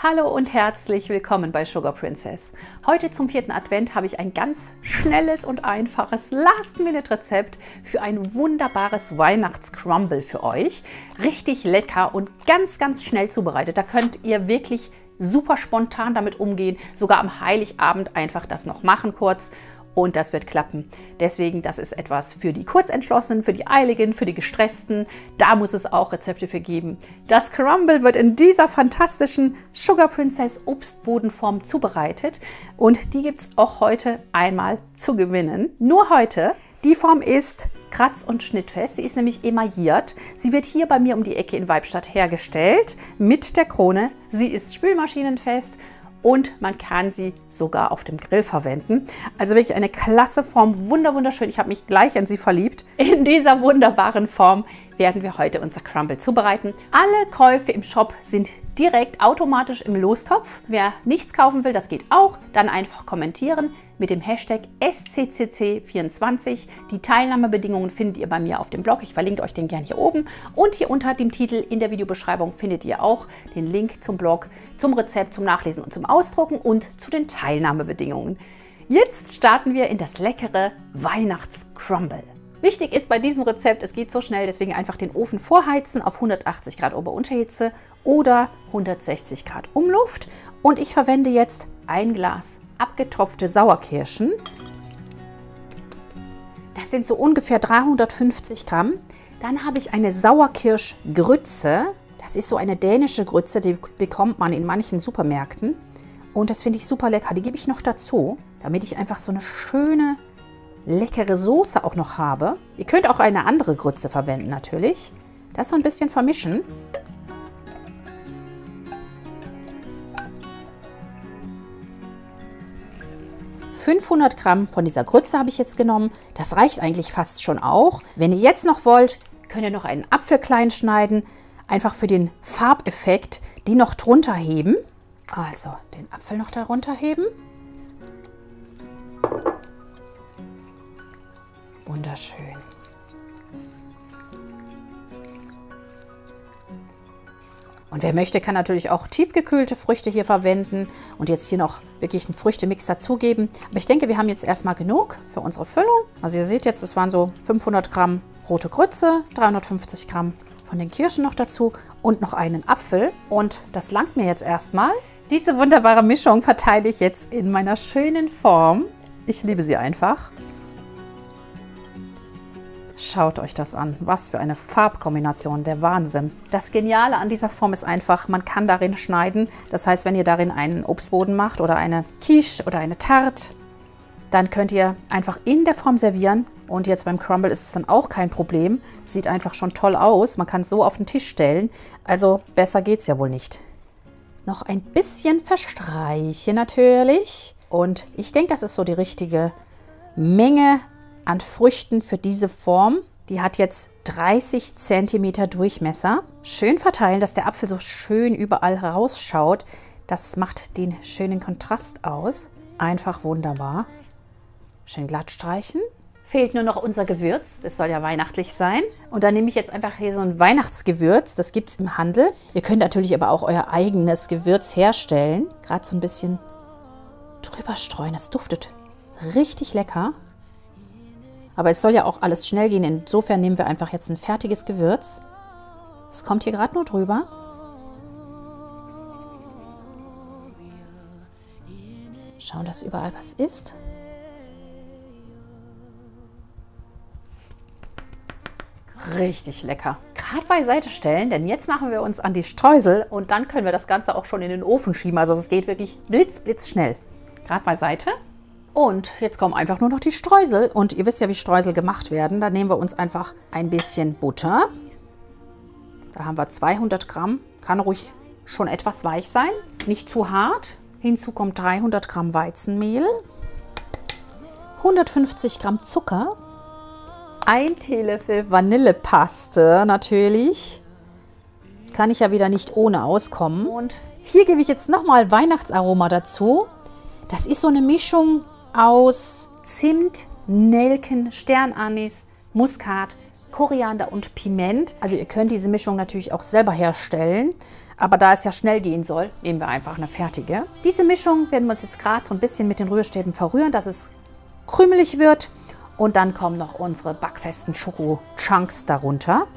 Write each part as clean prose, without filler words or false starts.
Hallo und herzlich willkommen bei Sugar Princess. Heute zum 4. Advent habe ich ein ganz schnelles und einfaches Last-Minute-Rezept für ein wunderbares Weihnachtscrumble für euch. Richtig lecker und ganz schnell zubereitet. Da könnt ihr wirklich super spontan damit umgehen. Sogar am Heiligabend einfach das noch machen kurz. Und das wird klappen. Deswegen, das ist etwas für die Kurzentschlossenen, für die Eiligen, für die Gestressten. Da muss es auch Rezepte für geben. Das Crumble wird in dieser fantastischen Sugar Princess Obstbodenform zubereitet. Und die gibt es auch heute einmal zu gewinnen. Nur heute. Die Form ist kratz- und schnittfest. Sie ist nämlich emailliert. Sie wird hier bei mir um die Ecke in Weibstadt hergestellt mit der Krone. Sie ist spülmaschinenfest. Und man kann sie sogar auf dem Grill verwenden. Also wirklich eine klasse Form, wunderschön. Ich habe mich gleich an sie verliebt. In dieser wunderbaren Form werden wir heute unser Crumble zubereiten. Alle Käufe im Shop sind direkt automatisch im Lostopf. Wer nichts kaufen will, das geht auch. Dann einfach kommentieren mit dem Hashtag SCCC24. Die Teilnahmebedingungen findet ihr bei mir auf dem Blog. Ich verlinke euch den gerne hier oben. Und hier unter dem Titel in der Videobeschreibung findet ihr auch den Link zum Blog, zum Rezept, zum Nachlesen und zum Ausdrucken und zu den Teilnahmebedingungen. Jetzt starten wir in das leckere Weihnachtscrumble. Wichtig ist bei diesem Rezept, es geht so schnell, deswegen einfach den Ofen vorheizen auf 180 Grad Ober-Unterhitze oder 160 Grad Umluft. Und ich verwende jetzt ein Glas abgetropfte Sauerkirschen. Das sind so ungefähr 350 Gramm. Dann habe ich eine Sauerkirschgrütze. Das ist so eine dänische Grütze, die bekommt man in manchen Supermärkten. Und das finde ich super lecker. Die gebe ich noch dazu, damit ich einfach so eine schöne, leckere Soße auch noch habe. Ihr könnt auch eine andere Grütze verwenden natürlich. Das so ein bisschen vermischen. ,500 Gramm von dieser Grütze habe ich jetzt genommen. Das reicht eigentlich fast schon auch. Wenn ihr jetzt noch wollt, könnt ihr noch einen Apfel klein schneiden. Einfach für den Farbeffekt, die noch drunter heben. Also den Apfel noch darunter heben. Wunderschön. Und wer möchte, kann natürlich auch tiefgekühlte Früchte hier verwenden und jetzt hier noch wirklich einen Früchtemix dazugeben. Aber ich denke, wir haben jetzt erstmal genug für unsere Füllung. Also ihr seht jetzt, es waren so 500 Gramm rote Grütze, 350 Gramm von den Kirschen noch dazu und noch einen Apfel. Und das langt mir jetzt erstmal. Diese wunderbare Mischung verteile ich jetzt in meiner schönen Form. Ich liebe sie einfach. Schaut euch das an. Was für eine Farbkombination, der Wahnsinn. Das Geniale an dieser Form ist einfach, man kann darin schneiden. Das heißt, wenn ihr darin einen Obstboden macht oder eine Quiche oder eine Tarte, dann könnt ihr einfach in der Form servieren. Und jetzt beim Crumble ist es dann auch kein Problem. Sieht einfach schon toll aus. Man kann es so auf den Tisch stellen. Also besser geht es ja wohl nicht. Noch ein bisschen verstreichen natürlich. Und ich denke, das ist so die richtige Menge an Früchten für diese Form. Die hat jetzt 30 cm Durchmesser. Schön verteilen, dass der Apfel so schön überall rausschaut. Das macht den schönen Kontrast aus. Einfach wunderbar. Schön glatt streichen. Fehlt nur noch unser Gewürz. Das soll ja weihnachtlich sein. Und dann nehme ich jetzt einfach hier so ein Weihnachtsgewürz. Das gibt es im Handel. Ihr könnt natürlich aber auch euer eigenes Gewürz herstellen. Gerade so ein bisschen drüber streuen. Das duftet richtig lecker. Aber es soll ja auch alles schnell gehen. Insofern nehmen wir einfach jetzt ein fertiges Gewürz. Es kommt hier gerade nur drüber. Schauen, dass überall was ist. Richtig lecker. Gerade beiseite stellen, denn jetzt machen wir uns an die Streusel und dann können wir das Ganze auch schon in den Ofen schieben. Also das geht wirklich blitzschnell. Gerade beiseite. Und jetzt kommen einfach nur noch die Streusel. Und ihr wisst ja, wie Streusel gemacht werden. Da nehmen wir uns einfach ein bisschen Butter. Da haben wir 200 Gramm. Kann ruhig schon etwas weich sein. Nicht zu hart. Hinzu kommt 300 Gramm Weizenmehl. 150 Gramm Zucker. 1 Teelöffel Vanillepaste natürlich. Kann ich ja wieder nicht ohne auskommen. Und hier gebe ich jetzt nochmal Weihnachtsaroma dazu. Das ist so eine Mischung aus Zimt, Nelken, Sternanis, Muskat, Koriander und Piment. Also ihr könnt diese Mischung natürlich auch selber herstellen. Aber da es ja schnell gehen soll, nehmen wir einfach eine fertige. Diese Mischung werden wir uns jetzt gerade so ein bisschen mit den Rührstäben verrühren, dass es krümelig wird. Und dann kommen noch unsere backfesten Schoko-Chunks darunter.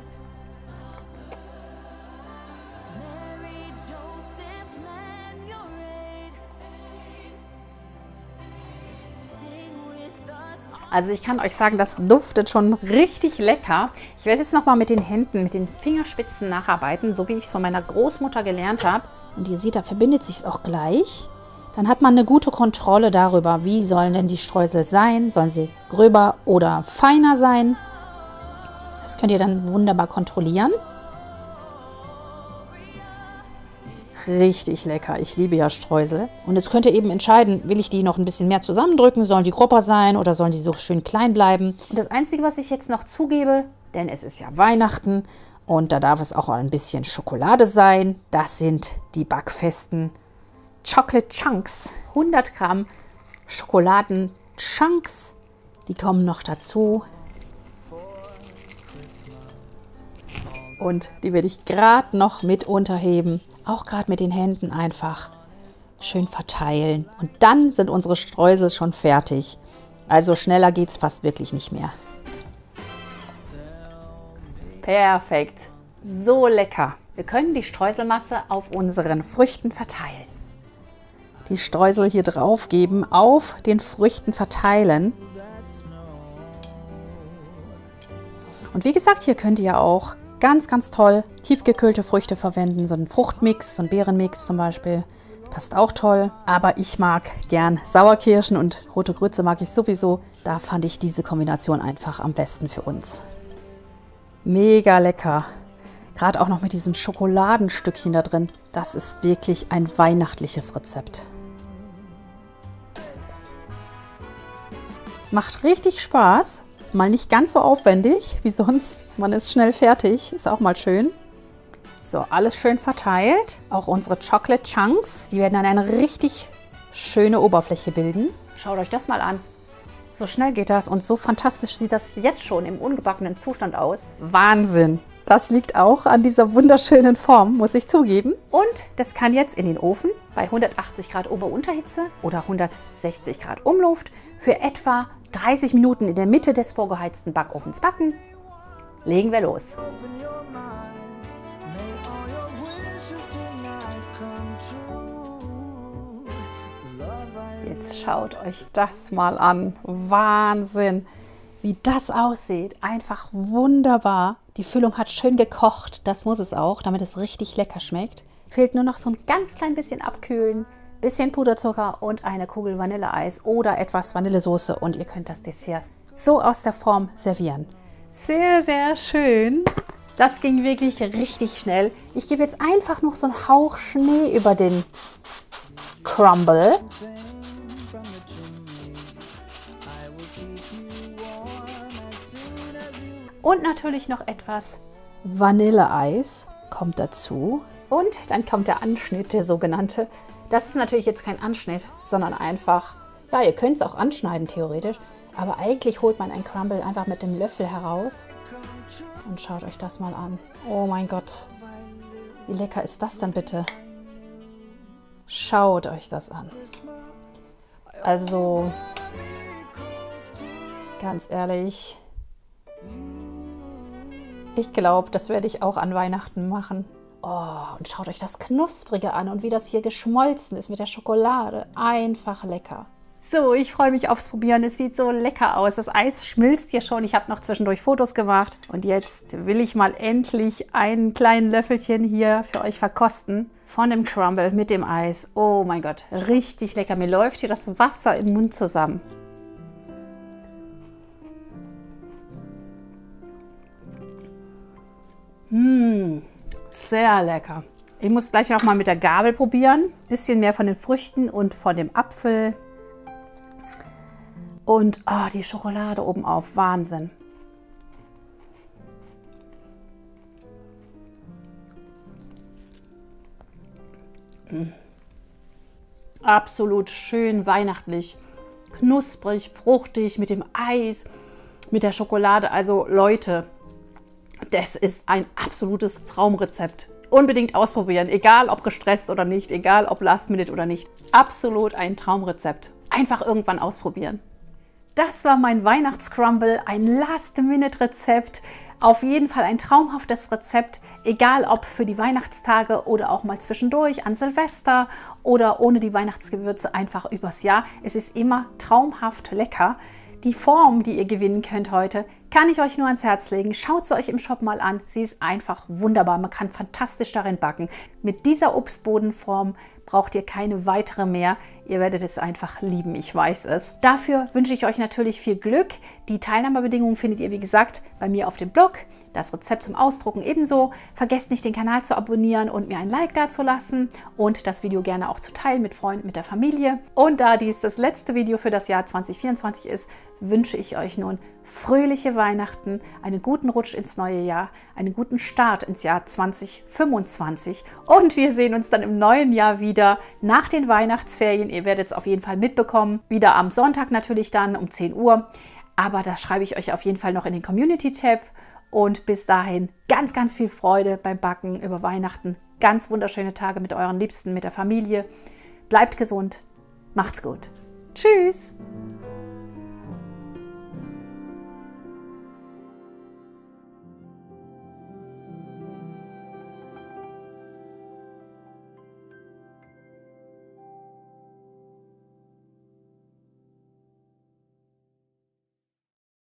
Also ich kann euch sagen, das duftet schon richtig lecker. Ich werde jetzt nochmal mit den Händen, mit den Fingerspitzen nacharbeiten, so wie ich es von meiner Großmutter gelernt habe. Und ihr seht, da verbindet sich es auch gleich. Dann hat man eine gute Kontrolle darüber, wie sollen denn die Streusel sein. Sollen sie gröber oder feiner sein? Das könnt ihr dann wunderbar kontrollieren. Richtig lecker. Ich liebe ja Streusel. Und jetzt könnt ihr eben entscheiden, will ich die noch ein bisschen mehr zusammendrücken? Sollen die grober sein oder sollen die so schön klein bleiben? Und das Einzige, was ich jetzt noch zugebe, denn es ist ja Weihnachten und da darf es auch ein bisschen Schokolade sein, das sind die backfesten Chocolate Chunks. 100 Gramm Schokoladen-Chunks, die kommen noch dazu. Und die werde ich gerade noch mit unterheben. Auch gerade mit den Händen einfach schön verteilen. Und dann sind unsere Streusel schon fertig. Also schneller geht es fast wirklich nicht mehr. Perfekt. So lecker. Wir können die Streuselmasse auf unseren Früchten verteilen. Die Streusel hier drauf geben, auf den Früchten verteilen. Und wie gesagt, hier könnt ihr auch ganz, ganz toll tiefgekühlte Früchte verwenden. So einen Fruchtmix, so einen Beerenmix zum Beispiel. Passt auch toll. Aber ich mag gern Sauerkirschen und rote Grütze mag ich sowieso. Da fand ich diese Kombination einfach am besten für uns. Mega lecker. Gerade auch noch mit diesen Schokoladenstückchen da drin. Das ist wirklich ein weihnachtliches Rezept. Macht richtig Spaß. Mal nicht ganz so aufwendig wie sonst. Man ist schnell fertig. Ist auch mal schön. So, alles schön verteilt. Auch unsere Chocolate Chunks. Die werden dann eine richtig schöne Oberfläche bilden. Schaut euch das mal an. So schnell geht das und so fantastisch sieht das jetzt schon im ungebackenen Zustand aus. Wahnsinn! Das liegt auch an dieser wunderschönen Form, muss ich zugeben. Und das kann jetzt in den Ofen bei 180 Grad Ober-Unterhitze oder 160 Grad Umluft für etwa 30 Minuten in der Mitte des vorgeheizten Backofens backen. Legen wir los. Jetzt schaut euch das mal an. Wahnsinn, wie das aussieht. Einfach wunderbar. Die Füllung hat schön gekocht. Das muss es auch, damit es richtig lecker schmeckt. Fehlt nur noch so ein ganz klein bisschen abkühlen. Bisschen Puderzucker und eine Kugel Vanilleeis oder etwas Vanillesoße. Und ihr könnt das Dessert so aus der Form servieren. Sehr, sehr schön. Das ging wirklich richtig schnell. Ich gebe jetzt einfach noch so einen Hauch Schnee über den Crumble. Und natürlich noch etwas Vanilleeis kommt dazu. Und dann kommt der Anschnitt, der sogenannte. Das ist natürlich jetzt kein Anschnitt, sondern einfach, ja, ihr könnt es auch anschneiden theoretisch. Aber eigentlich holt man ein Crumble einfach mit dem Löffel heraus. Und schaut euch das mal an. Oh mein Gott, wie lecker ist das denn bitte? Schaut euch das an. Also, ganz ehrlich, ich glaube, das werde ich auch an Weihnachten machen. Oh, und schaut euch das Knusprige an und wie das hier geschmolzen ist mit der Schokolade. Einfach lecker. So, ich freue mich aufs Probieren. Es sieht so lecker aus. Das Eis schmilzt hier schon. Ich habe noch zwischendurch Fotos gemacht. Und jetzt will ich mal endlich einen kleinen Löffelchen hier für euch verkosten. Von dem Crumble mit dem Eis. Oh mein Gott, richtig lecker. Mir läuft hier das Wasser im Mund zusammen. Sehr lecker. Ich muss gleich noch mal mit der Gabel probieren. Bisschen mehr von den Früchten und von dem Apfel. Und oh, die Schokolade oben auf. Wahnsinn. Absolut schön weihnachtlich. Knusprig, fruchtig mit dem Eis, mit der Schokolade. Also Leute, das ist ein absolutes Traumrezept. Unbedingt ausprobieren, egal ob gestresst oder nicht, egal ob Last Minute oder nicht. Absolut ein Traumrezept. Einfach irgendwann ausprobieren. Das war mein Weihnachtscrumble, ein Last-Minute-Rezept. Auf jeden Fall ein traumhaftes Rezept, egal ob für die Weihnachtstage oder auch mal zwischendurch an Silvester oder ohne die Weihnachtsgewürze einfach übers Jahr. Es ist immer traumhaft lecker. Die Form, die ihr gewinnen könnt heute, kann ich euch nur ans Herz legen. Schaut sie euch im Shop mal an. Sie ist einfach wunderbar. Man kann fantastisch darin backen. Mit dieser Obstbodenform braucht ihr keine weitere mehr. Ihr werdet es einfach lieben, ich weiß es. Dafür wünsche ich euch natürlich viel Glück. Die Teilnahmebedingungen findet ihr, wie gesagt, bei mir auf dem Blog. Das Rezept zum Ausdrucken ebenso. Vergesst nicht, den Kanal zu abonnieren und mir ein Like dazulassen und das Video gerne auch zu teilen mit Freunden, mit der Familie. Und da dies das letzte Video für das Jahr 2024 ist, wünsche ich euch nun fröhliche Weihnachten, einen guten Rutsch ins neue Jahr, einen guten Start ins Jahr 2025 und wir sehen uns dann im neuen Jahr wieder nach den Weihnachtsferien. Ihr werdet es auf jeden Fall mitbekommen, wieder am Sonntag natürlich dann um 10 Uhr, aber das schreibe ich euch auf jeden Fall noch in den Community-Tab und bis dahin ganz, ganz viel Freude beim Backen über Weihnachten, ganz wunderschöne Tage mit euren Liebsten, mit der Familie. Bleibt gesund, macht's gut. Tschüss!